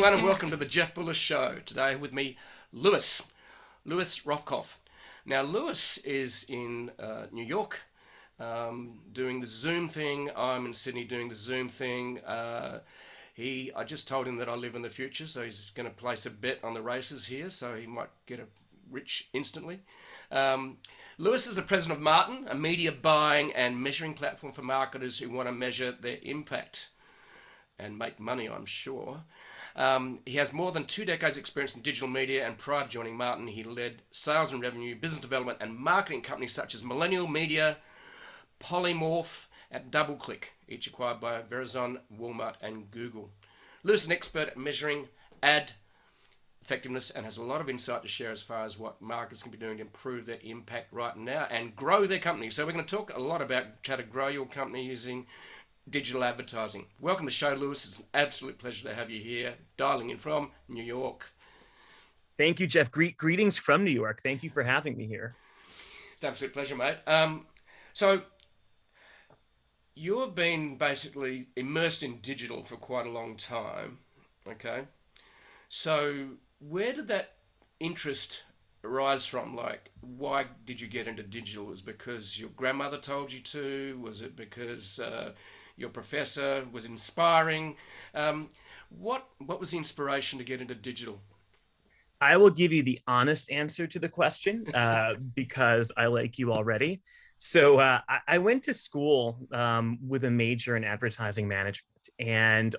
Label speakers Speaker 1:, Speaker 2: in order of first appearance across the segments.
Speaker 1: everyone, and welcome to the Jeff Bullis Show. Today with me, Lewis Rothkopf. Now, Lewis is in New York doing the Zoom thing. I'm in Sydney doing the Zoom thing. I just told him that I live in the future, so he's going to place a bet on the races here, so he might get rich instantly. Lewis is the president of Martin, a media buying and measuring platform for marketers who want to measure their impact and make money, I'm sure. He has more than 2 decades experience in digital media, and prior to joining Martin, he led sales and revenue, business development and marketing companies such as Millennial Media, Polymorph and DoubleClick, each acquired by Verizon, Walmart and Google. Lewis is an expert at measuring ad effectiveness and has a lot of insight to share as far as what marketers can be doing to improve their impact right now and grow their company. So we're going to talk a lot about how to grow your company using digital advertising. Welcome to the show, Lewis. It's an absolute pleasure to have you here, dialing in from New York.
Speaker 2: Thank you, Jeff. Greetings from New York. Thank you for having me here.
Speaker 1: It's an absolute pleasure, mate. So you've been basically immersed in digital for quite a long time, okay? So where did that interest arise from? Like, why did you get into digital? Was it because your grandmother told you to? Was it because your professor was inspiring? What was the inspiration to get into digital?
Speaker 2: I will give you the honest answer to the question because I like you already. So I went to school with a major in advertising management, and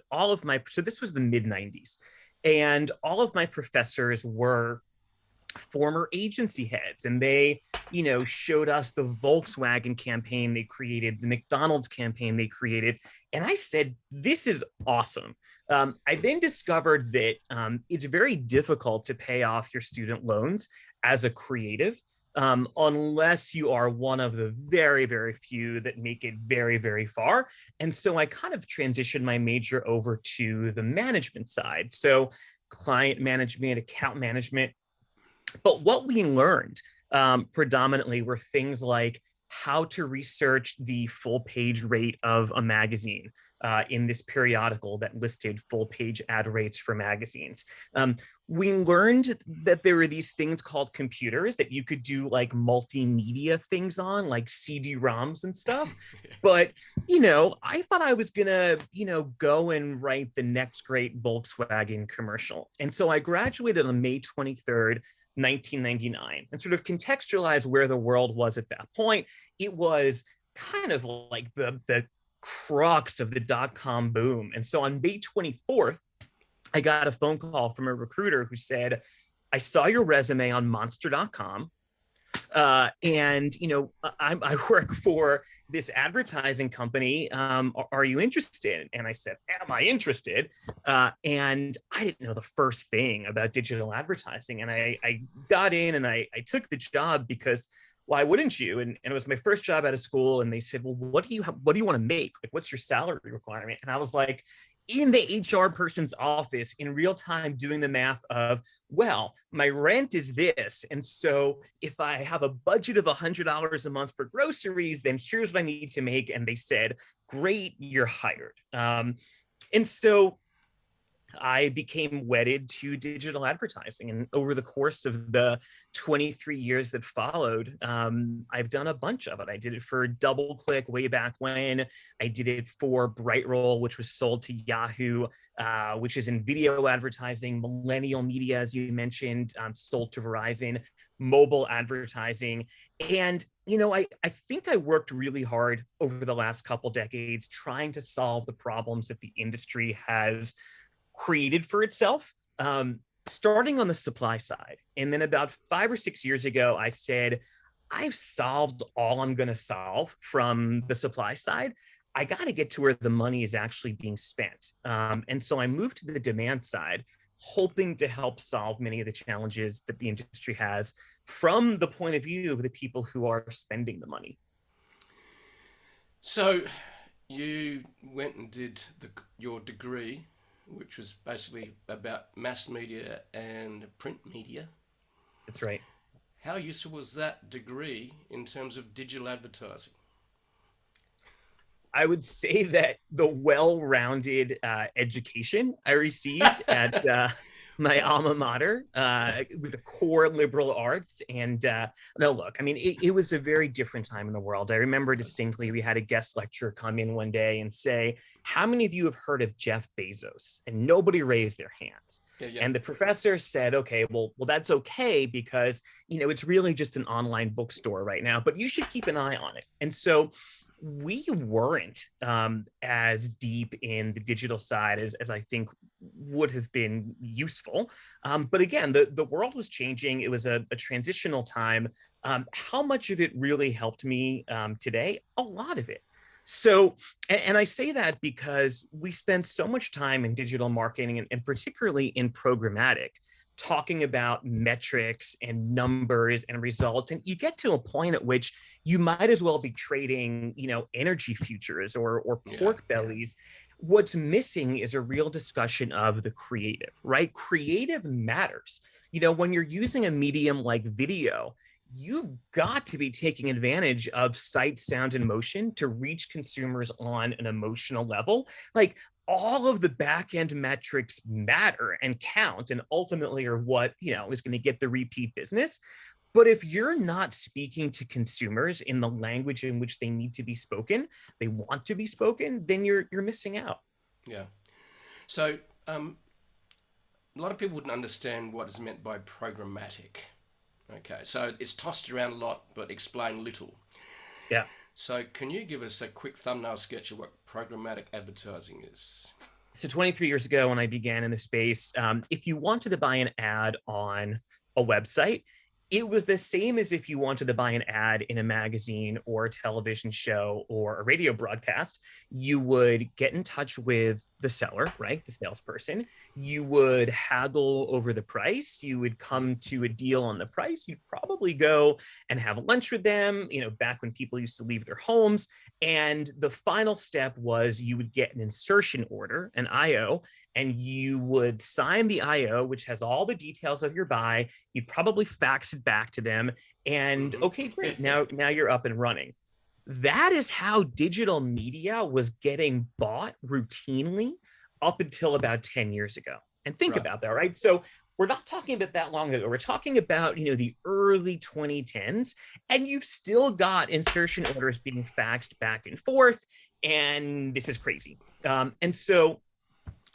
Speaker 2: so this was the mid 90s, and all of my professors were former agency heads, and they showed us the Volkswagen campaign they created, the McDonald's campaign they created, and I said, this is awesome. I then discovered that it's very difficult to pay off your student loans as a creative unless you are one of the very, very few that make it very, very far. And so I kind of transitioned my major over to the management side. So client management, account management. But what we learned predominantly were things like how to research the full page rate of a magazine in this periodical that listed full page ad rates for magazines. We learned that there were these things called computers that you could do like multimedia things on, like CD-ROMs and stuff. But, I thought I was gonna, go and write the next great Volkswagen commercial. And so I graduated on May 23rd, 1999, and sort of contextualize where the world was at that point. It was kind of like the crux of the dot-com boom. And so on May 24th, I got a phone call from a recruiter who said, I saw your resume on monster.com. And I work for this advertising company. Are you interested? And I said, am I interested? And I didn't know the first thing about digital advertising. And I got in and I took the job because why wouldn't you? And it was my first job out of school. And they said, well, what do you want to make? Like, what's your salary requirement? And I was like, in the HR person's office in real time doing the math of, well, my rent is this. And so if I have a budget of $100 a month for groceries, then here's what I need to make. And they said, great, you're hired. And so I became wedded to digital advertising. And over the course of the 23 years that followed, I've done a bunch of it. I did it for DoubleClick way back when. I did it for Brightroll, which was sold to Yahoo, which is in video advertising. Millennial Media, as you mentioned, sold to Verizon. Mobile advertising. And, I think I worked really hard over the last couple decades trying to solve the problems that the industry has created for itself, starting on the supply side. And then about 5 or 6 years ago, I said, I've solved all I'm going to solve from the supply side. I got to get to where the money is actually being spent. And so I moved to the demand side, hoping to help solve many of the challenges that the industry has from the point of view of the people who are spending the money.
Speaker 1: So you went and did your degree, which was basically about mass media and print media.
Speaker 2: That's right.
Speaker 1: How useful was that degree in terms of digital advertising?
Speaker 2: I would say that the well-rounded education I received at my
Speaker 1: Right.
Speaker 2: alma mater with the core liberal arts. And no, look, I mean, it was a very different time in the world. I remember distinctly we had a guest lecturer come in one day and say, how many of you have heard of Jeff Bezos? And nobody raised their hands.
Speaker 1: Yeah, yeah.
Speaker 2: And the professor said, okay, well, that's okay because, it's really just an online bookstore right now, but you should keep an eye on it. And so we weren't as deep in the digital side as I think would have been useful. But again, the world was changing. It was a transitional time. How much of it really helped me today? A lot of it. So, and I say that because we spend so much time in digital marketing and particularly in programmatic, talking about metrics and numbers and results. And you get to a point at which you might as well be trading, energy futures or pork bellies. What's missing is a real discussion of the creative, right? Creative matters. When you're using a medium like video, you've got to be taking advantage of sight, sound, and motion to reach consumers on an emotional level. Like, all of the back end metrics matter and count and ultimately are what is going to get the repeat business. But if you're not speaking to consumers in the language in which they need to be spoken, they want to be spoken, then you're missing out.
Speaker 1: Yeah. So a lot of people wouldn't understand what is meant by programmatic. Okay, so it's tossed around a lot, but explained little.
Speaker 2: Yeah.
Speaker 1: So can you give us a quick thumbnail sketch of what programmatic advertising is?
Speaker 2: So 23 years ago, when I began in the space, if you wanted to buy an ad on a website, it was the same as if you wanted to buy an ad in a magazine or a television show or a radio broadcast. You would get in touch with the seller, right? The salesperson. You would haggle over the price. You would come to a deal on the price. You'd probably go and have lunch with them, back when people used to leave their homes. And the final step was you would get an insertion order, an IO, and you would sign the IO, which has all the details of your buy. You'd probably fax it back to them. And okay, great. Now you're up and running. That is how digital media was getting bought routinely up until about 10 years ago. And think about that, right? So we're not talking about that long ago. We're talking about, the early 2010s, and you've still got insertion orders being faxed back and forth. And this is crazy. And so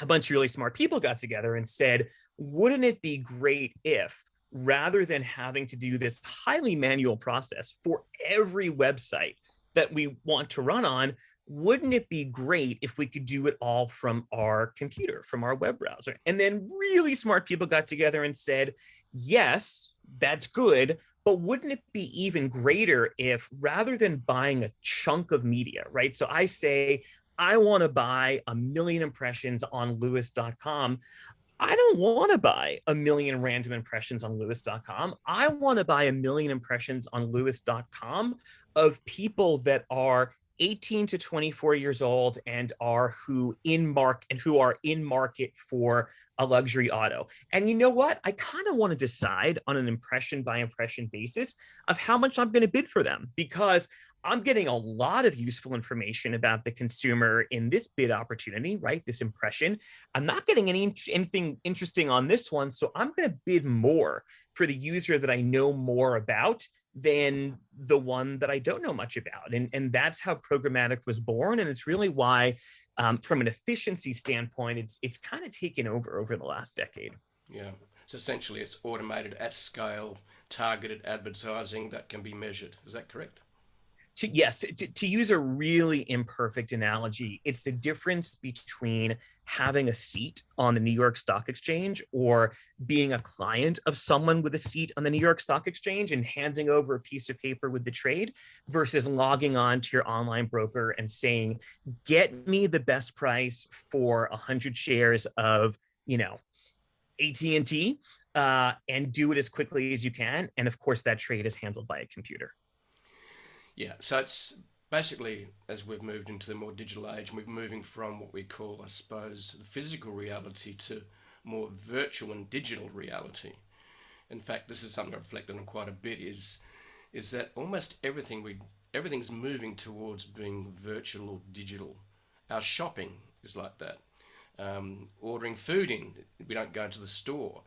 Speaker 2: a bunch of really smart people got together and said, wouldn't it be great if, rather than having to do this highly manual process for every website that we want to run on, wouldn't it be great if we could do it all from our computer, from our web browser? And then really smart people got together and said, yes, that's good, but wouldn't it be even greater if, rather than buying a chunk of media, right? So I say, I want to buy 1 million impressions on lewis.com. I don't want to buy 1 million random impressions on lewis.com. I want to buy 1 million impressions on lewis.com of people that are 18 to 24 years old and are in market for a luxury auto. And you know what? I kind of want to decide on an impression by impression basis of how much I'm going to bid for them, because I'm getting a lot of useful information about the consumer in this bid opportunity, right? This impression. I'm not getting anything interesting on this one, so I'm going to bid more for the user that I know more about than the one that I don't know much about. And that's how programmatic was born. And it's really why, from an efficiency standpoint, it's kind of taken over the last decade.
Speaker 1: Yeah. So essentially it's automated at scale, targeted advertising that can be measured. Is that correct?
Speaker 2: To use a really imperfect analogy, it's the difference between having a seat on the New York Stock Exchange or being a client of someone with a seat on the New York Stock Exchange and handing over a piece of paper with the trade versus logging on to your online broker and saying, get me the best price for 100 shares of, AT&T, and do it as quickly as you can. And of course, that trade is handled by a computer.
Speaker 1: Yeah, so it's basically, as we've moved into the more digital age, we're moving from what we call, I suppose, the physical reality to more virtual and digital reality. In fact, this is something I've reflected on quite a bit, is that almost everything we everything's moving towards being virtual or digital. Our shopping is like that. Ordering food in, we don't go to the store.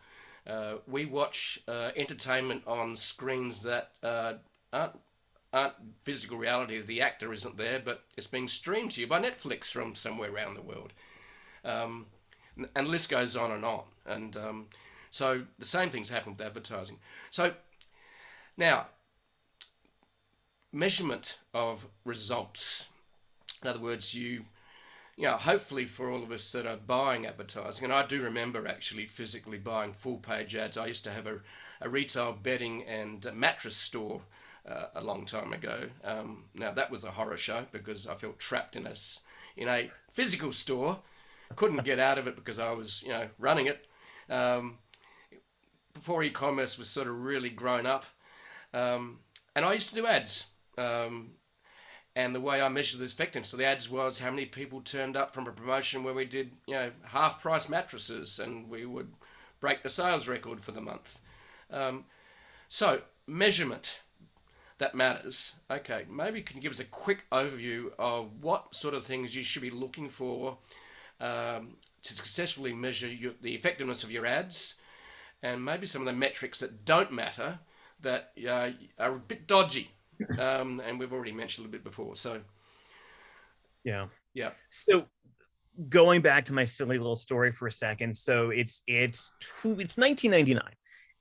Speaker 1: We watch entertainment on screens that aren't, aren't physical reality. The actor isn't there, but it's being streamed to you by Netflix from somewhere around the world. Um, and the list goes on and on. And so the same things happen with advertising. So now, measurement of results. In other words, hopefully for all of us that are buying advertising, and I do remember actually physically buying full page ads. I used to have a retail bedding and mattress store a long time ago. Now that was a horror show because I felt trapped in a physical store. Couldn't get out of it because I was running it. Before e-commerce was sort of really grown up, and I used to do ads. And the way I measured this effectiveness, so the ads was how many people turned up from a promotion where we did, half price mattresses, and we would break the sales record for the month. So measurement, that matters. Okay, maybe you can give us a quick overview of what sort of things you should be looking for to successfully measure the effectiveness of your ads, and maybe some of the metrics that don't matter that are a bit dodgy. And we've already mentioned a little bit before. So,
Speaker 2: yeah.
Speaker 1: So
Speaker 2: going back to my silly little story for a second. So it's 1999,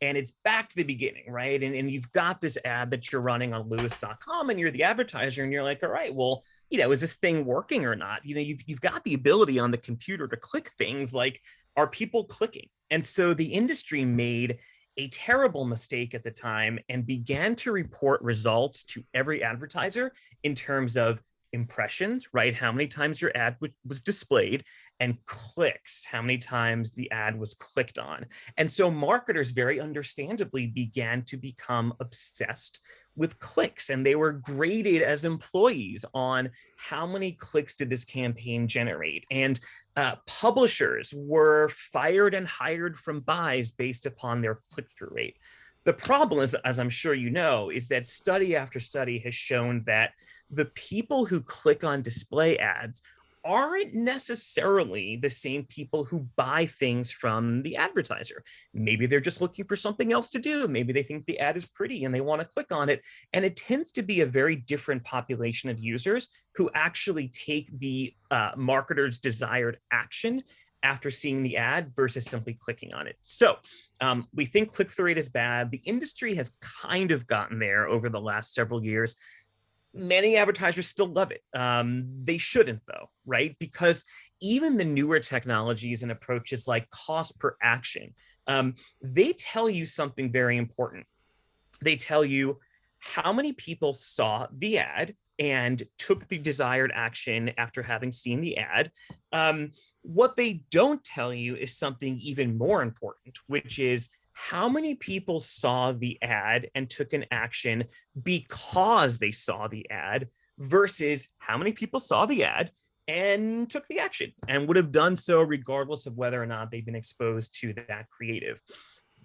Speaker 2: and it's back to the beginning, right? And you've got this ad that you're running on Lewis.com, and you're the advertiser, and you're like, all right, well, is this thing working or not? You've got the ability on the computer to click things like, are people clicking? And so the industry made a terrible mistake at the time and began to report results to every advertiser in terms of impressions, right? How many times your ad was displayed, and clicks, how many times the ad was clicked on. And so marketers very understandably began to become obsessed with clicks, and they were graded as employees on how many clicks did this campaign generate. And publishers were fired and hired from buys based upon their click-through rate. The problem is, as I'm sure you know, is that study after study has shown that the people who click on display ads aren't necessarily the same people who buy things from the advertiser. Maybe they're just looking for something else to do. Maybe they think the ad is pretty and they want to click on it. And it tends to be a very different population of users who actually take the marketer's desired action after seeing the ad versus simply clicking on it. So we think click-through rate is bad. The industry has kind of gotten there over the last several years. Many advertisers still love it. They shouldn't though, right? Because even the newer technologies and approaches like cost per action, they tell you something very important. They tell you how many people saw the ad and took the desired action after having seen the ad. What they don't tell you is something even more important, which is how many people saw the ad and took an action because they saw the ad versus how many people saw the ad and took the action and would have done so regardless of whether or not they've been exposed to that creative.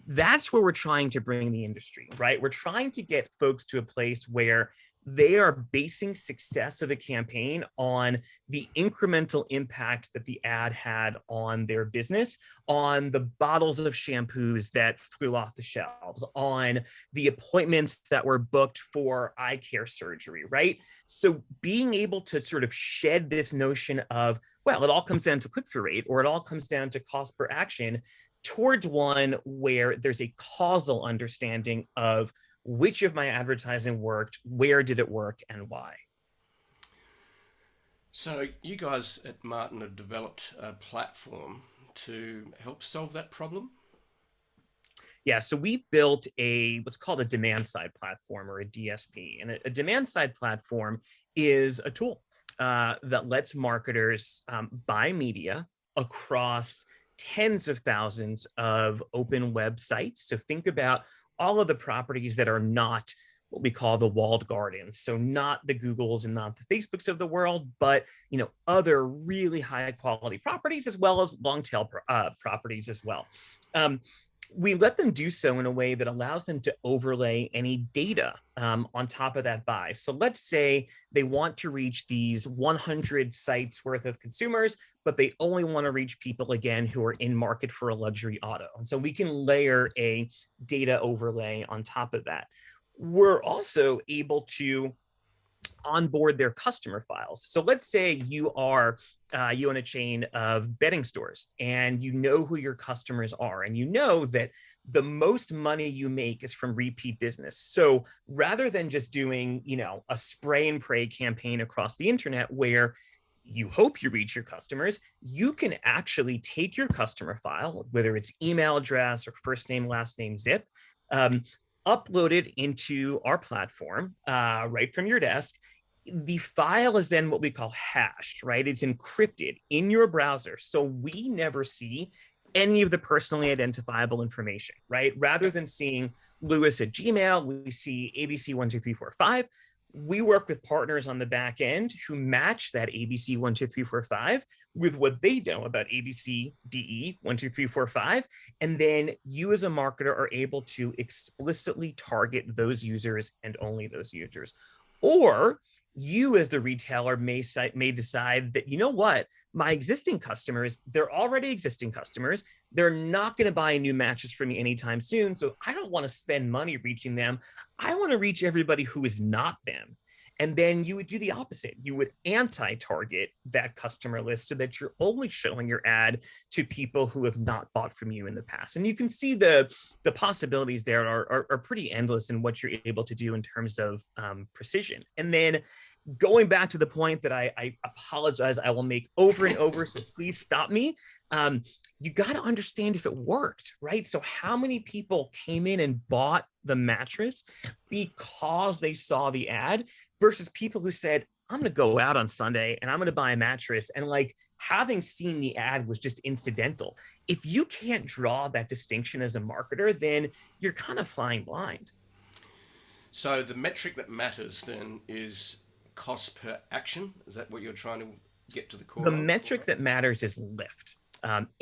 Speaker 2: That's where we're trying to bring the industry, right? We're trying to get folks to a place where they are basing success of a campaign on the incremental impact that the ad had on their business, on the bottles of shampoos that flew off the shelves, on the appointments that were booked for eye care surgery, right? So being able to sort of shed this notion of, well, it all comes down to click-through rate, or it all comes down to cost per action, towards one where there's a causal understanding of which of my advertising worked, where did it work, and why.
Speaker 1: So you guys at Martin have developed a platform to help solve that problem?
Speaker 2: Yeah, so we built what's called a demand-side platform, or a DSP. And a demand-side platform is a tool that lets marketers buy media across tens of thousands of open websites. So think about all of the properties that are not what we call the walled gardens. So not the Googles and not the Facebooks of the world, but other really high quality properties, as well as long tail properties as well. we let them do so in a way that allows them to overlay any data on top of that buy. So let's say they want to reach these 100 sites worth of consumers, but they only want to reach people, again, who are in market for a luxury auto. And so we can layer a data overlay on top of that. We're also able to onboard their customer files. So let's say you own a chain of bedding stores and you know who your customers are, and you know that the most money you make is from repeat business. So rather than just doing, a spray and pray campaign across the internet where you hope you reach your customers, you can actually take your customer file, whether it's email address or first name, last name, zip, upload it into our platform right from your desk. The file is then what we call hashed, right? It's encrypted in your browser. So we never see any of the personally identifiable information, right? Rather than seeing Lewis at Gmail, we see ABC12345. We work with partners on the back end who match that ABC12345 with what they know about ABCDE12345. And then you as a marketer are able to explicitly target those users and only those users. Or you as the retailer may decide that, my existing customers, they're already existing customers. They're not going to buy new matches from me anytime soon. So I don't want to spend money reaching them. I want to reach everybody who is not them. And then you would do the opposite. You would anti-target that customer list so that you're only showing your ad to people who have not bought from you in the past. And you can see the possibilities there are pretty endless in what you're able to do in terms of precision. And then going back to the point that I apologize, I will make over and over, so please stop me. You got to understand if it worked, right? So how many people came in and bought the mattress because they saw the ad versus people who said, I'm going to go out on Sunday and I'm going to buy a mattress. And having seen the ad was just incidental. If you can't draw that distinction as a marketer, then you're kind of flying blind.
Speaker 1: So the metric that matters then is cost per action. Is that what you're trying to get to the core?
Speaker 2: The metric that matters is lift,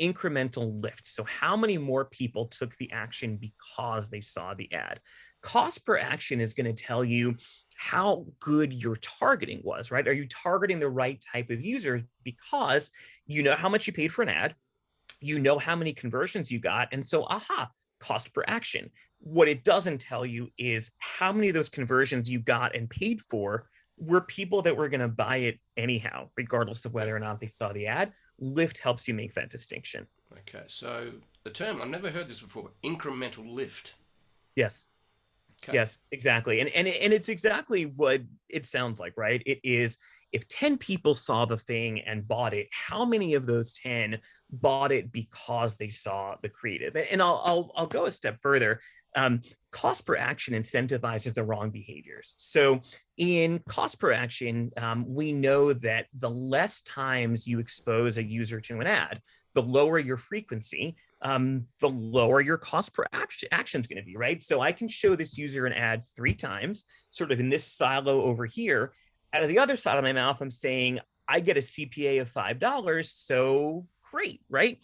Speaker 2: incremental lift. So how many more people took the action because they saw the ad? Cost per action is going to tell you how good your targeting was, right? Are you targeting the right type of user because you know how much you paid for an ad, you know how many conversions you got, and so cost per action. What it doesn't tell you is how many of those conversions you got and paid for were people that were going to buy it anyhow, regardless of whether or not they saw the ad. Lift helps you make that distinction.
Speaker 1: Okay, so the term, I've never heard this before, incremental lift.
Speaker 2: Yes. Okay. Yes, exactly. And it's exactly what it sounds like, right? It is, if 10 people saw the thing and bought it, how many of those 10 bought it because they saw the creative? And I'll go a step further. Cost per action incentivizes the wrong behaviors. So in cost per action, we know that the less times you expose a user to an ad, the lower your frequency, the lower your cost per action is going to be, right? So I can show this user an ad 3 times, sort of in this silo over here. Out of the other side of my mouth, I'm saying I get a CPA of $5, so great, right?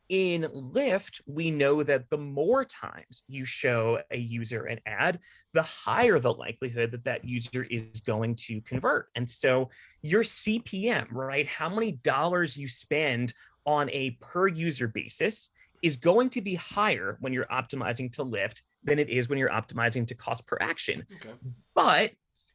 Speaker 2: In Lyft, we know that the more times you show a user an ad, the higher the likelihood that that user is going to convert. And so your CPM, right, how many dollars you spend on a per user basis is going to be higher when you're optimizing to Lyft than it is when you're optimizing to cost per action. Okay. But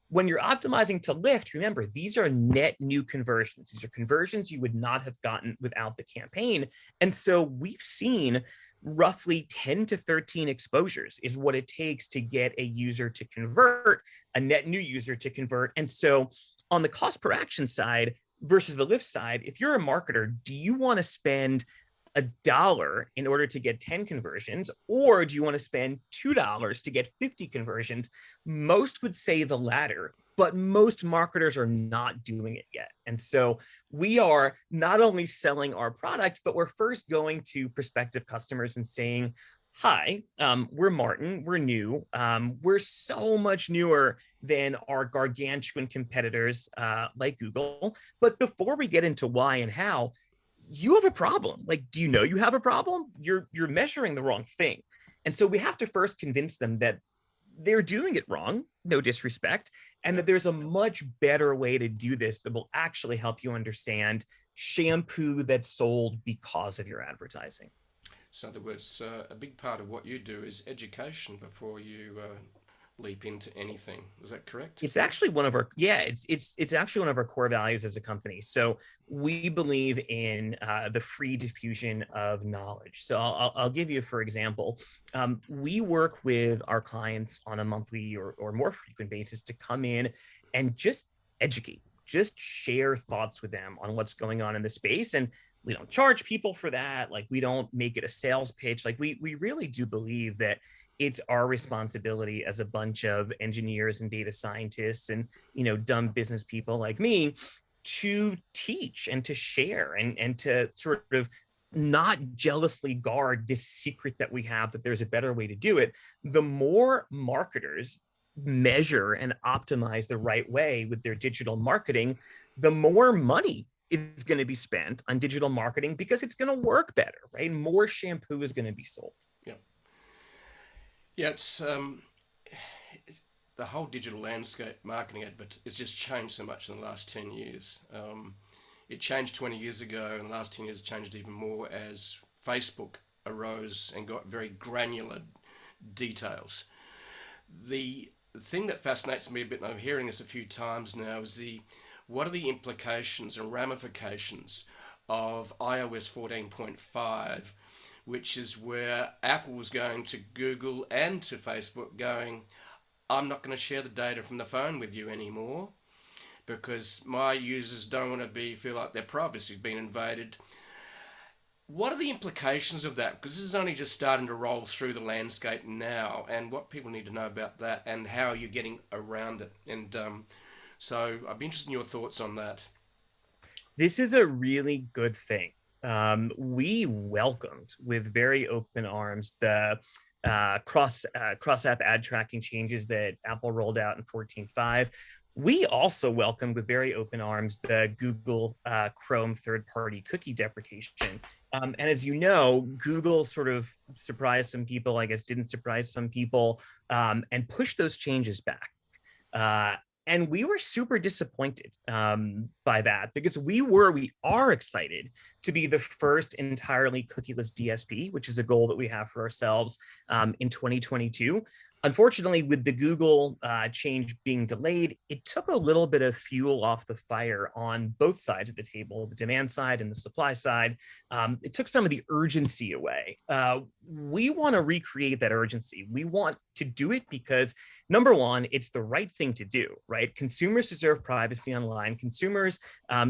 Speaker 2: when you're optimizing to Lyft, remember, these are net new conversions. These are conversions you would not have gotten without the campaign. And so we've seen roughly 10 to 13 exposures is what it takes to get a user to convert, a net new user to convert. And so on the cost per action side versus the Lyft side, if you're a marketer, do you want to spend $1 in order to get 10 conversions, or do you want to spend $2 to get 50 conversions? Most would say the latter, but most marketers are not doing it yet. And so we are not only selling our product, but we're first going to prospective customers and saying, hi, we're Martin, we're new. We're so much newer than our gargantuan competitors like Google. But before we get into why and how, you have a problem. Like, do you know you have a problem? You're measuring the wrong thing. And so we have to first convince them that they're doing it wrong, no disrespect, and that there's a much better way to do this that will actually help you understand shampoo that's sold because of your advertising.
Speaker 1: So, in other words, a big part of what you do is education before you leap into anything. Is that correct?
Speaker 2: It's actually one of our it's actually one of our core values as a company. So we believe in the free diffusion of knowledge. So I'll give you, for example, we work with our clients on a monthly or more frequent basis to come in and just educate, just share thoughts with them on what's going on in the space. And we don't charge people for that. Like, we don't make it a sales pitch. Like, we really do believe that it's our responsibility as a bunch of engineers and data scientists and, dumb business people like me to teach and to share and to sort of not jealously guard this secret that we have, that there's a better way to do it. The more marketers measure and optimize the right way with their digital marketing, the more money is going to be spent on digital marketing, because it's going to work better, right? More shampoo is going to be sold.
Speaker 1: Yeah. Yeah, it's the whole digital landscape, marketing but it's just changed so much in the last 10 years. It changed 20 years ago, and the last 10 years changed even more as Facebook arose and got very granular details. The thing that fascinates me a bit, and I'm hearing this a few times now, is what are the implications and ramifications of iOS 14.5, which is where Apple's going to Google and to Facebook going, I'm not going to share the data from the phone with you anymore because my users don't want to feel like their privacy has been invaded. What are the implications of that? Because this is only just starting to roll through the landscape now, and what people need to know about that and how you're getting around it. And so I'd be interested in your thoughts on that.
Speaker 2: This is a really good thing. We welcomed with very open arms the cross-app ad tracking changes that Apple rolled out in 14.5. We also welcomed with very open arms the Google Chrome third-party cookie deprecation. And as you know, Google sort of surprised some people, I guess didn't surprise some people, and pushed those changes back. And we were super disappointed by that, because we are excited to be the first entirely cookieless DSP, which is a goal that we have for ourselves in 2022. Unfortunately, with the Google change being delayed, it took a little bit of fuel off the fire on both sides of the table, the demand side and the supply side. It took some of the urgency away. We want to recreate that urgency. We want to do it because, number one, it's the right thing to do, right? Consumers deserve privacy online. Consumers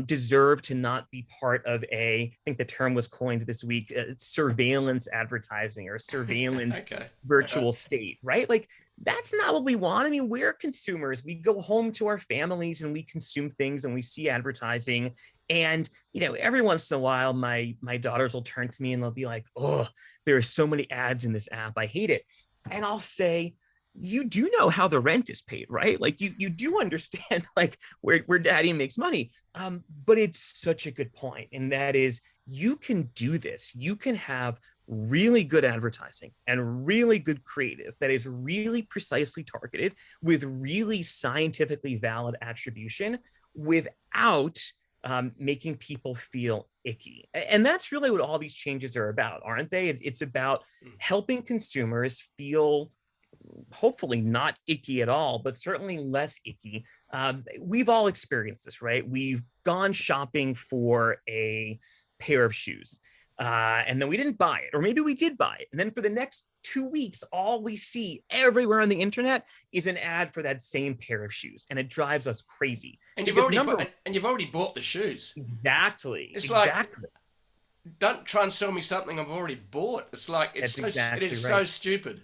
Speaker 2: deserve to not be part of I think the term was coined this week, surveillance advertising or surveillance virtual state, right? Like, that's not what we want. I mean, we're consumers. We go home to our families and we consume things and we see advertising. And, every once in a while, my daughters will turn to me and they'll be like, oh, there are so many ads in this app. I hate it. And I'll say, you do know how the rent is paid, right? Like, you do understand like where daddy makes money. But it's such a good point. And that is, you can do this. You can have really good advertising and really good creative that is really precisely targeted with really scientifically valid attribution without making people feel icky. And that's really what all these changes are about, aren't they? It's about helping consumers feel hopefully not icky at all, but certainly less icky. We've all experienced this, right? We've gone shopping for a pair of shoes. And then we didn't buy it, or maybe we did buy it. And then for the next 2 weeks, all we see everywhere on the internet is an ad for that same pair of shoes. And it drives us crazy.
Speaker 1: And you've already bought the shoes.
Speaker 2: Exactly.
Speaker 1: It's like, don't try and sell me something I've already bought. It's like, it is so stupid.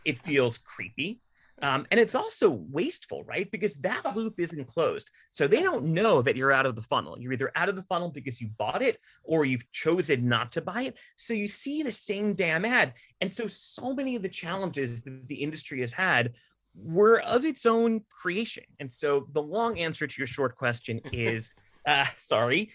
Speaker 2: It feels creepy. And it's also wasteful, right? Because that loop isn't closed. So they don't know that you're out of the funnel. You're either out of the funnel because you bought it or you've chosen not to buy it. So you see the same damn ad. And so many of the challenges that the industry has had were of its own creation. And so the long answer to your short question is, sorry.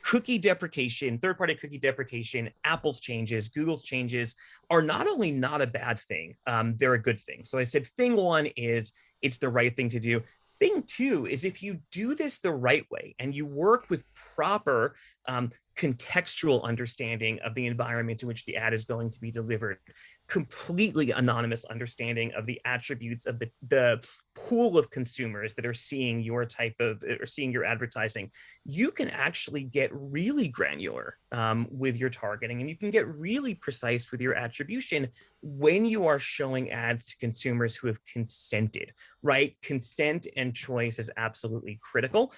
Speaker 2: cookie deprecation, third-party cookie deprecation, Apple's changes, Google's changes are not only not a bad thing, they're a good thing. So I said thing one is it's the right thing to do. Thing two is if you do this the right way and you work with proper contextual understanding of the environment in which the ad is going to be delivered, completely anonymous understanding of the attributes of the pool of consumers that are seeing your type of or seeing your advertising, you can actually get really granular with your targeting, and you can get really precise with your attribution when you are showing ads to consumers who have consented, right? Consent and choice is absolutely critical.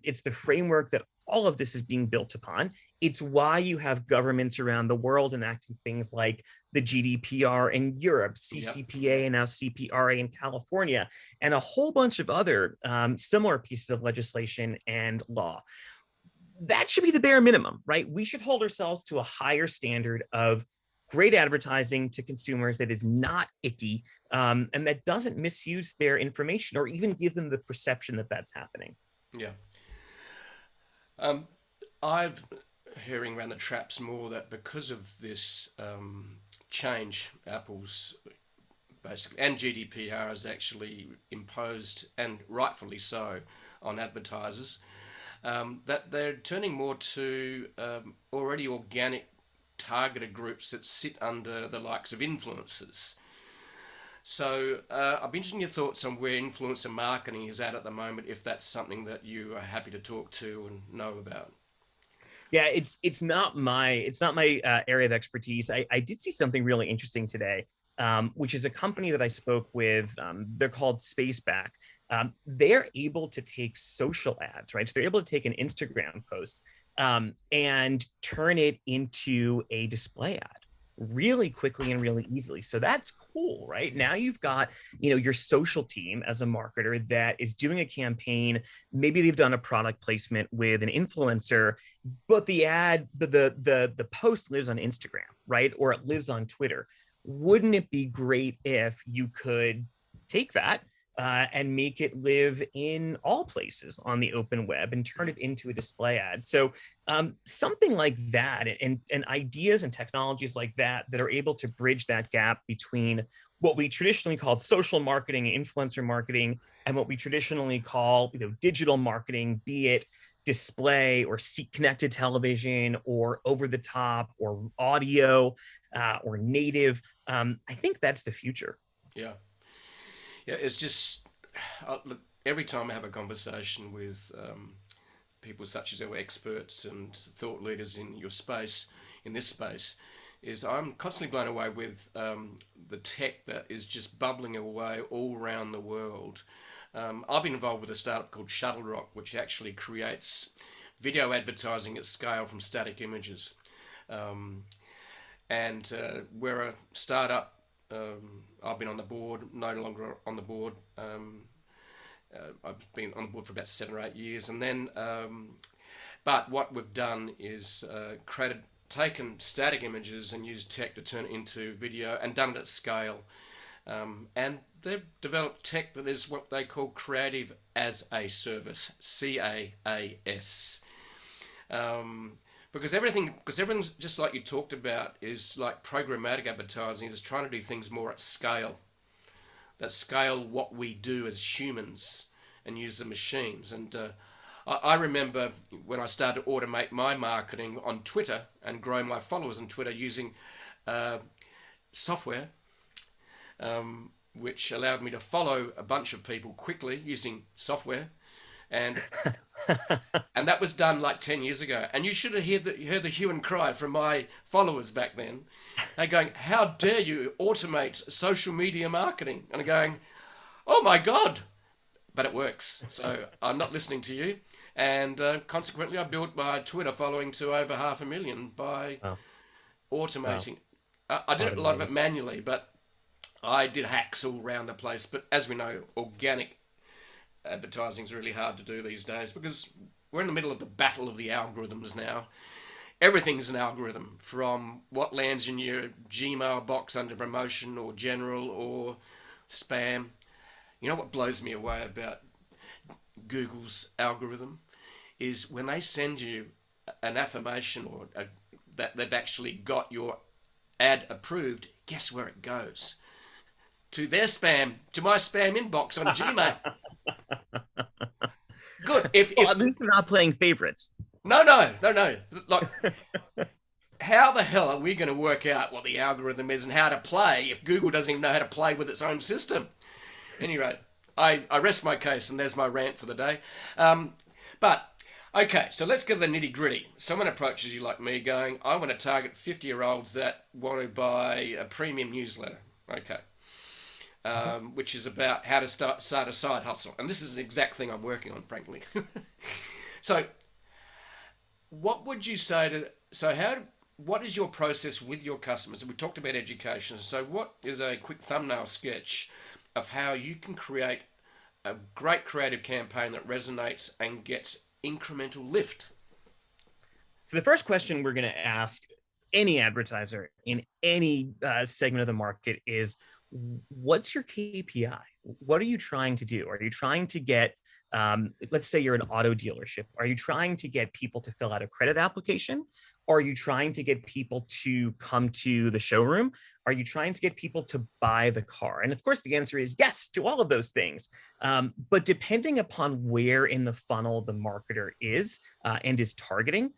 Speaker 2: It's the framework that all of this is being built upon. It's why you have governments around the world enacting things like the GDPR in Europe, CCPA, and now CPRA in California, and a whole bunch of other similar pieces of legislation and law. That should be the bare minimum, right? We should hold ourselves to a higher standard of great advertising to consumers that is not icky and that doesn't misuse their information or even give them the perception that that's happening.
Speaker 1: Yeah. I've hearing around the traps more that because of this change, Apple's basically and GDPR has actually imposed, and rightfully so, on advertisers, that they're turning more to already organic targeted groups that sit under the likes of influencers. So I'd be interested in your thoughts on where influencer marketing is at the moment, if that's something that you are happy to talk to and know about.
Speaker 2: Yeah, it's not my area of expertise. I did see something really interesting today, which is a company that I spoke with. They're called Spaceback. They're able to take social ads, right? So they're able to take an Instagram post and turn it into a display ad really quickly and really easily. So that's cool, right? Now you've got, your social team as a marketer that is doing a campaign. Maybe they've done a product placement with an influencer, but the ad, the post lives on Instagram, right? Or it lives on Twitter. Wouldn't it be great if you could take that and make it live in all places on the open web and turn it into a display ad? So something like that, and ideas and technologies like that are able to bridge that gap between what we traditionally called social marketing and influencer marketing and what we traditionally call digital marketing, be it display or seat connected television or over the top or audio or native. I think that's the future.
Speaker 1: Yeah. Yeah, it's just look, every time I have a conversation with people such as our experts and thought leaders in your space, in this space, is I'm constantly blown away with the tech that is just bubbling away all around the world. I've been involved with a startup called Shuttle Rock, which actually creates video advertising at scale from static images. And we're a startup. I've been on the board, no longer on the board. I've been on the board for about 7 or 8 years, and then, but what we've done is taken static images and used tech to turn it into video and done it at scale. And they've developed tech that is what they call creative as a service, CaaS. Because everyone's just like you talked about is like programmatic advertising is trying to do things more at scale. That scale what we do as humans and use the machines. And I remember when I started to automate my marketing on Twitter and grow my followers on Twitter using software, which allowed me to follow a bunch of people quickly using software. And and that was done like 10 years ago. And you should have heard the hue and cry from my followers back then. They're going, how dare you automate social media marketing? And I'm going, oh my God. But it works. So I'm not listening to you. And consequently, I built my Twitter following to over 500,000 by automating. Wow. I did a lot of it manually, but I did hacks all around the place. But as we know, organic advertising is really hard to do these days because we're in the middle of the battle of the algorithms now. Everything's an algorithm, from what lands in your Gmail box under promotion or general or spam. You know what blows me away about Google's algorithm is when they send you an affirmation or that they've actually got your ad approved, guess where it goes? To their spam, to my spam inbox on Gmail. Good.
Speaker 2: Well,
Speaker 1: If
Speaker 2: at least they're not playing favorites.
Speaker 1: no. Like, how the hell are we going to work out what the algorithm is and how to play if Google doesn't even know how to play with its own system? Anyway, I rest my case, and there's my rant for the day. But okay, so let's get to the nitty gritty. Someone approaches you like me, going, "I want to target 50-year-olds that want to buy a premium newsletter." Okay. Which is about how to start a side hustle. And this is an exact thing I'm working on, frankly. So, what would you say to, what is your process with your customers? We talked about education. So, what is a quick thumbnail sketch of how you can create a great creative campaign that resonates and gets incremental lift?
Speaker 2: So the first question we're going to ask any advertiser in any segment of the market is, what's your KPI? What are you trying to do? Are you trying to get, let's say you're an auto dealership. Are you trying to get people to fill out a credit application? Are you trying to get people to come to the showroom? Are you trying to get people to buy the car? And of course, the answer is yes to all of those things. But depending upon where in the funnel the marketer is and is targeting,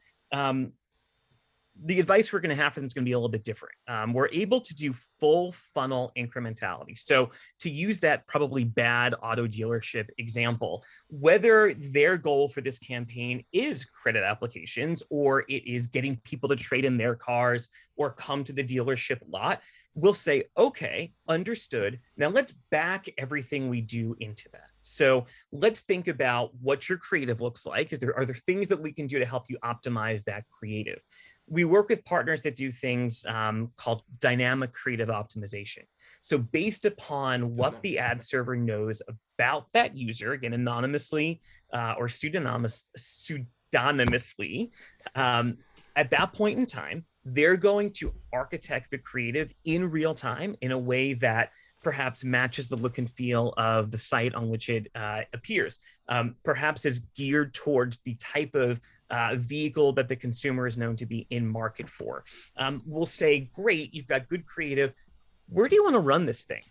Speaker 2: the advice we're going to have for them is going to be a little bit different. We're able to do full funnel incrementality. So to use that probably bad auto dealership example, whether their goal for this campaign is credit applications, or it is getting people to trade in their cars or come to the dealership lot, we'll say, okay, understood. Now let's back everything we do into that. So let's think about what your creative looks like. Are there things that we can do to help you optimize that creative? We work with partners that do things called dynamic creative optimization. So based upon what the ad server knows about that user, again, anonymously or pseudonymously, at that point in time, they're going to architect the creative in real time in a way that perhaps matches the look and feel of the site on which it appears, perhaps is geared towards the type of vehicle that the consumer is known to be in market for. We'll say, great, you've got good creative. Where do you want to run this thing?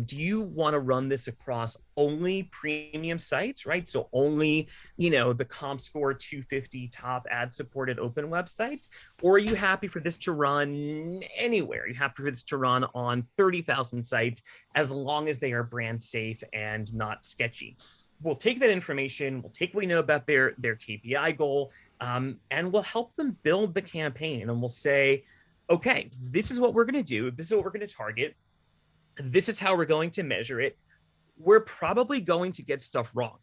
Speaker 2: Do you want to run this across only premium sites, right? So only, the ComScore 250 top ad-supported open websites? Or are you happy for this to run anywhere? Are you happy for this to run on 30,000 sites as long as they are brand safe and not sketchy? We'll take that information, we'll take what we know about their KPI goal, and we'll help them build the campaign. And we'll say, okay, this is what we're going to do. This is what we're going to target. This is how we're going to measure it. We're probably going to get stuff wrong.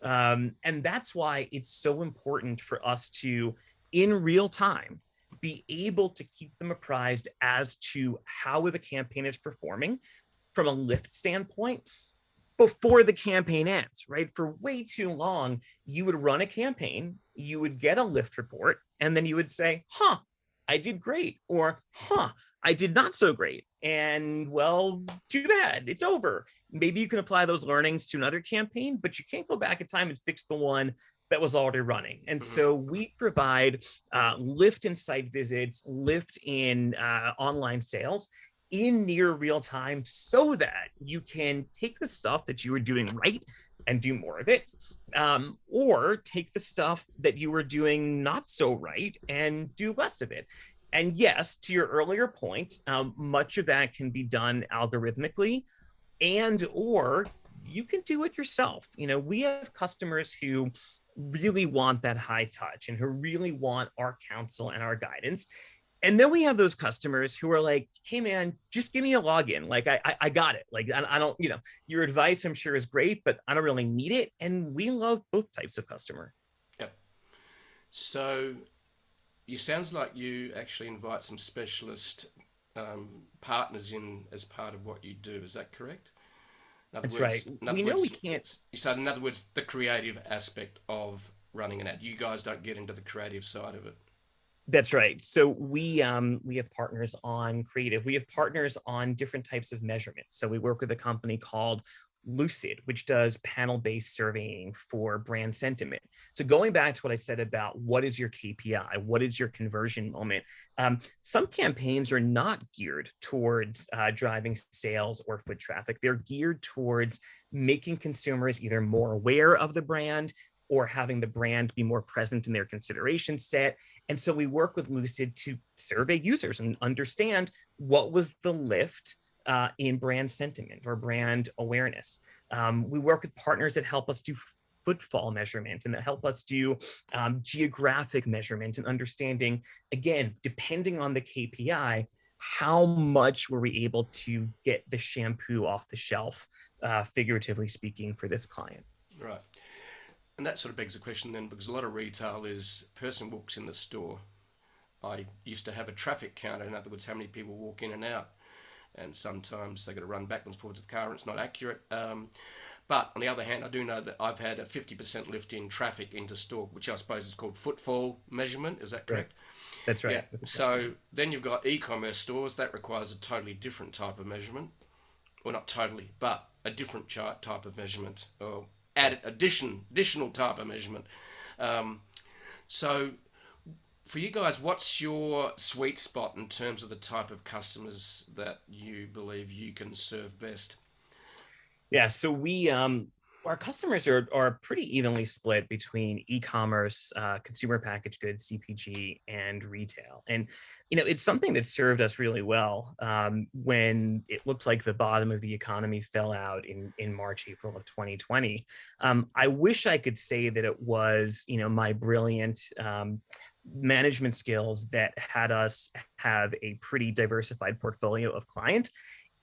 Speaker 2: And that's why it's so important for us to, in real time, be able to keep them apprised as to how the campaign is performing from a lift standpoint before the campaign ends, right? For way too long, you would run a campaign, you would get a lift report, and then you would say, I did great, or I did not so great. And well, too bad, it's over. Maybe you can apply those learnings to another campaign, but you can't go back in time and fix the one that was already running. And so we provide lift in site visits, lift in online sales in near real time so that you can take the stuff that you were doing right and do more of it, or take the stuff that you were doing not so right and do less of it. And yes, to your earlier point, much of that can be done algorithmically, and or you can do it yourself. We have customers who really want that high touch and who really want our counsel and our guidance. And then we have those customers who are like, hey man, just give me a login. Like I got it. Like I don't, your advice I'm sure is great, but I don't really need it. And we love both types of customer.
Speaker 1: Yep. So it sounds like you actually invite some specialist partners in as part of what you do. Is that correct?
Speaker 2: That's right. We know we can't.
Speaker 1: So in other words, the creative aspect of running an ad. You guys don't get into the creative side of it.
Speaker 2: That's right. So we have partners on creative. We have partners on different types of measurement. So we work with a company called Lucid, which does panel-based surveying for brand sentiment. So going back to what I said about what is your KPI, what is your conversion moment, some campaigns are not geared towards driving sales or foot traffic. They're geared towards making consumers either more aware of the brand or having the brand be more present in their consideration set. And so we work with Lucid to survey users and understand what was the lift in brand sentiment or brand awareness. We work with partners that help us do footfall measurement and that help us do geographic measurement and understanding, again, depending on the KPI, how much were we able to get the shampoo off the shelf, figuratively speaking, for this client.
Speaker 1: Right. And that sort of begs the question then, because a lot of retail is person walks in the store. I used to have a traffic counter, in other words, how many people walk in and out. And sometimes they got to run backwards and forwards to the car and it's not accurate. But on the other hand, I do know that I've had a 50% lift in traffic into store, which I suppose is called footfall measurement. Is that correct?
Speaker 2: Right. That's right.
Speaker 1: Yeah.
Speaker 2: That's
Speaker 1: so then you've got e-commerce stores. That requires a totally different type of measurement. Well, not totally, but a different type of measurement or added additional type of measurement. So for you guys, what's your sweet spot in terms of the type of customers that you believe you can serve best?
Speaker 2: Yeah, so we our customers are pretty evenly split between e-commerce, consumer packaged goods, CPG, and retail. And it's something that served us really well when it looked like the bottom of the economy fell out in March, April of 2020. I wish I could say that it was my brilliant management skills that had us have a pretty diversified portfolio of clients.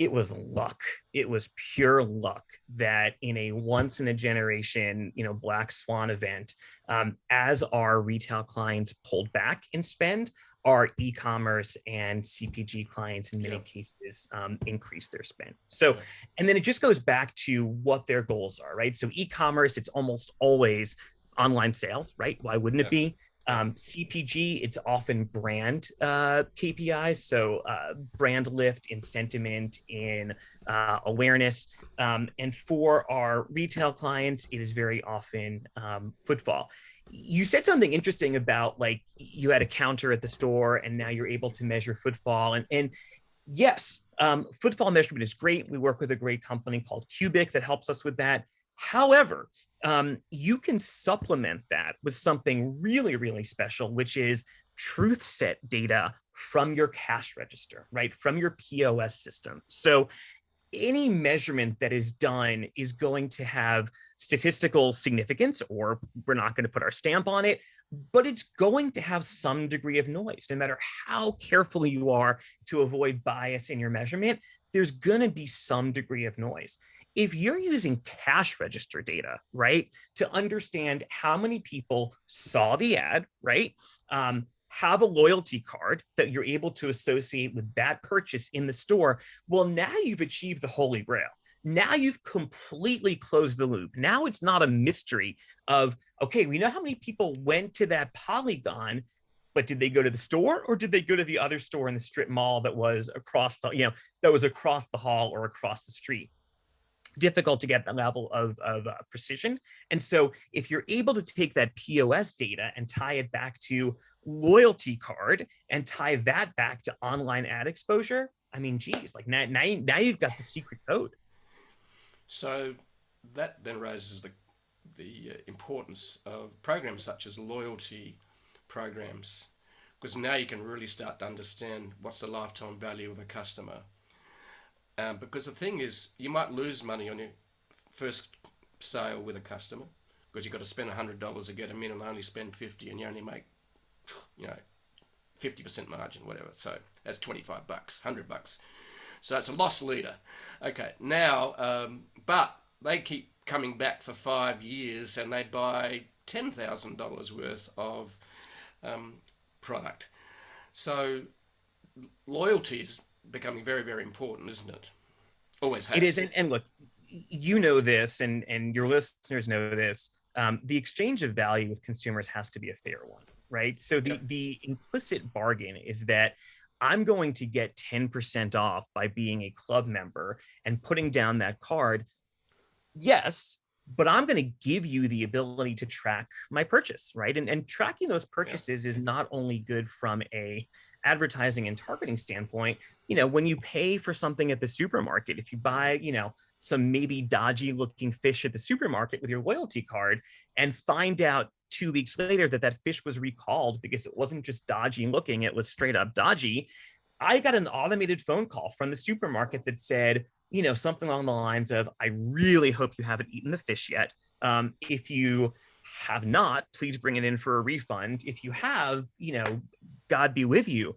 Speaker 2: It was luck. It was pure luck that in a once in a generation, black swan event, as our retail clients pulled back in spend, our e-commerce and CPG clients in many cases increased their spend. So, and then it just goes back to what their goals are, right? So e-commerce, it's almost always online sales, right? Why wouldn't it be? CPG, it's often brand KPIs, so brand lift in sentiment, in awareness. And for our retail clients, it is very often footfall. You said something interesting about you had a counter at the store and now you're able to measure footfall. And yes, footfall measurement is great. We work with a great company called Cubic that helps us with that. However, you can supplement that with something really, really special, which is truth set data from your cash register, right? From your POS system. So any measurement that is done is going to have statistical significance, or we're not going to put our stamp on it, but it's going to have some degree of noise. No matter how careful you are to avoid bias in your measurement, there's going to be some degree of noise. If you're using cash register data, right, to understand how many people saw the ad, right, have a loyalty card that you're able to associate with that purchase in the store, well, now you've achieved the holy grail. Now you've completely closed the loop. Now it's not a mystery of, okay, we know how many people went to that polygon, but did they go to the store or did they go to the other store in the strip mall that was across the, that was across the hall or across the street? Difficult to get that level of precision. And so if you're able to take that POS data and tie it back to loyalty card and tie that back to online ad exposure, I mean, geez, now you've got the secret code.
Speaker 1: So that then raises the importance of programs such as loyalty programs, because now you can really start to understand what's the lifetime value of a customer. Because the thing is, you might lose money on your first sale with a customer because you've got to spend $100 to get them in and only spend 50 and you only make, 50% margin, whatever. So that's $25, $100. So it's a loss leader. Okay, now, but they keep coming back for 5 years and they buy $10,000 worth of product. So loyalty is becoming very, very important, isn't it? Always has.
Speaker 2: It is, and look, you know this, and your listeners know this. The exchange of value with consumers has to be a fair one, right? So the implicit bargain is that I'm going to get 10% off by being a club member and putting down that card. Yes, but I'm going to give you the ability to track my purchase, right? And tracking those purchases is not only good from a advertising and targeting standpoint. When you pay for something at the supermarket, if you buy, some maybe dodgy looking fish at the supermarket with your loyalty card and find out 2 weeks later that that fish was recalled because it wasn't just dodgy looking, it was straight up dodgy. I got an automated phone call from the supermarket that said, something along the lines of, I really hope you haven't eaten the fish yet. If you have not, please bring it in for a refund. If you have, God be with you.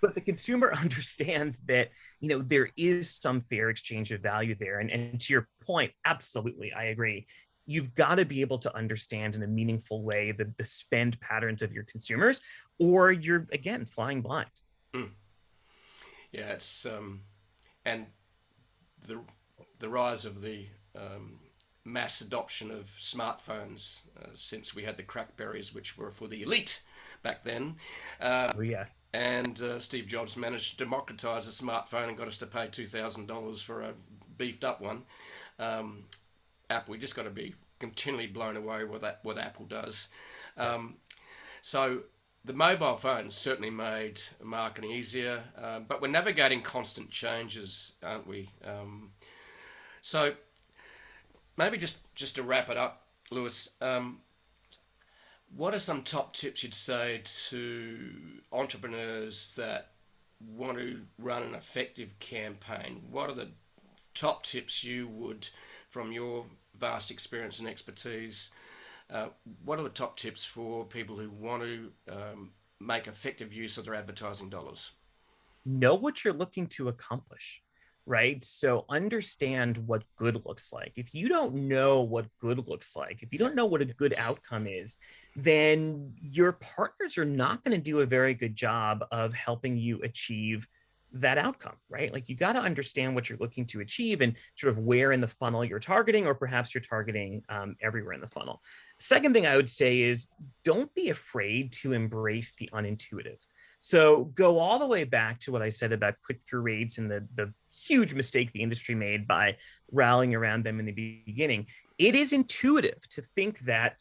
Speaker 2: But the consumer understands that, there is some fair exchange of value there. And to your point, absolutely, I agree. You've got to be able to understand in a meaningful way the spend patterns of your consumers, or you're, again, flying blind.
Speaker 1: Mm. Yeah, it's and the rise of the mass adoption of smartphones since we had the Crackberries, which were for the elite back then.
Speaker 2: Yes.
Speaker 1: And Steve Jobs managed to democratize the smartphone and got us to pay $2,000 for a beefed up one. Apple, we just got to be continually blown away with what Apple does.
Speaker 2: Yes.
Speaker 1: So the mobile phones certainly made marketing easier, but we're navigating constant changes, aren't we? So maybe just to wrap it up, Lewis, what are some top tips you'd say to entrepreneurs that want to run an effective campaign? What are the top tips you would, from your vast experience and expertise, what are the top tips for people who want to make effective use of their advertising dollars?
Speaker 2: Know what you're looking to accomplish, right? So understand what good looks like. If you don't know what good looks like, if you don't know what a good outcome is, then your partners are not going to do a very good job of helping you achieve that outcome, right? Like, you got to understand what you're looking to achieve and sort of where in the funnel you're targeting, or perhaps you're targeting everywhere in the funnel. Second thing I would say is, don't be afraid to embrace the unintuitive. So go all the way back to what I said about click-through rates and the huge mistake the industry made by rallying around them in the beginning. It is intuitive to think that,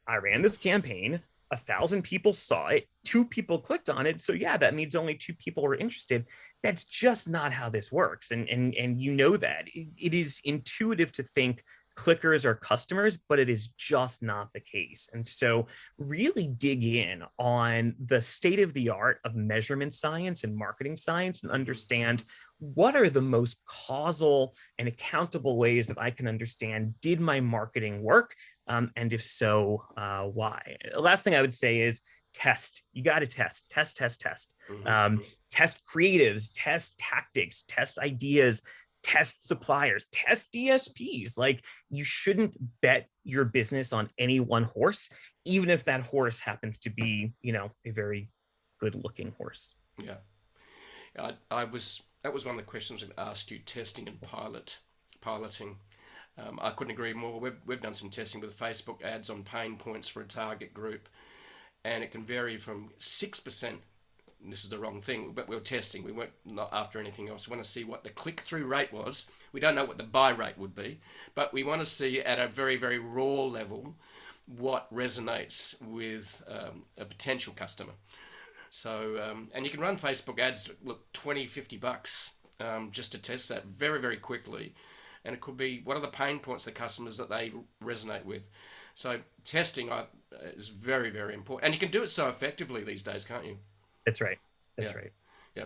Speaker 2: I ran this campaign, 1,000 people saw it, 2 people clicked on it, so yeah, that means only 2 people were interested. That's just not how this works, and you know that. It is intuitive to think clickers are customers, but it is just not the case. And so really dig in on the state of the art of measurement science and marketing science, and understand what are the most causal and accountable ways that I can understand, did my marketing work? And if so, why? Last thing I would say is test. You got to test.
Speaker 1: Mm-hmm.
Speaker 2: Test creatives, test tactics, test ideas, test suppliers, test DSPs. Like, you shouldn't bet your business on any one horse, even if that horse happens to be, a very good looking horse.
Speaker 1: Yeah. That was one of the questions I was going to ask you, testing and piloting. I couldn't agree more. We've done some testing with Facebook ads on pain points for a target group, and it can vary from 6%. And this is the wrong thing, but we were testing. We weren't not after anything else. We want to see what the click-through rate was. We don't know what the buy rate would be, but we want to see at a very, very raw level what resonates with a potential customer. So, and you can run Facebook ads, look, $20-$50 just to test that very, very quickly. And it could be, what are the pain points, the customers that they resonate with? So testing is very, very important. And you can do it so effectively these days, can't you?
Speaker 2: That's right. That's right.
Speaker 1: Yeah.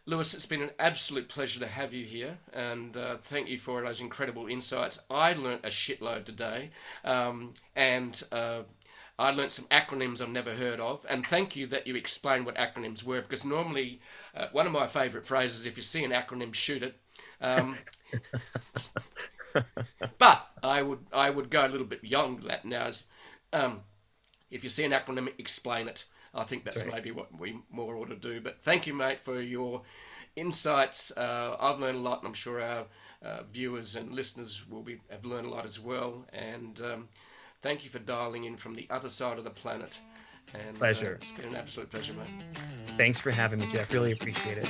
Speaker 1: Lewis, it's been an absolute pleasure to have you here, and thank you for those incredible insights. I learnt a shitload today, and I learnt some acronyms I've never heard of, and thank you that you explained what acronyms were, because normally one of my favourite phrases, if you see an acronym, shoot it. But I would go a little bit beyond that now. If you see an acronym, explain it. I think that's right. Maybe what we more ought to do. But thank you, mate, for your insights. I've learned a lot, and I'm sure our viewers and listeners have learned a lot as well. And thank you for dialing in from the other side of the planet. And,
Speaker 2: pleasure.
Speaker 1: It's been an absolute pleasure, mate.
Speaker 2: Thanks for having me, Jeff. Really appreciate it.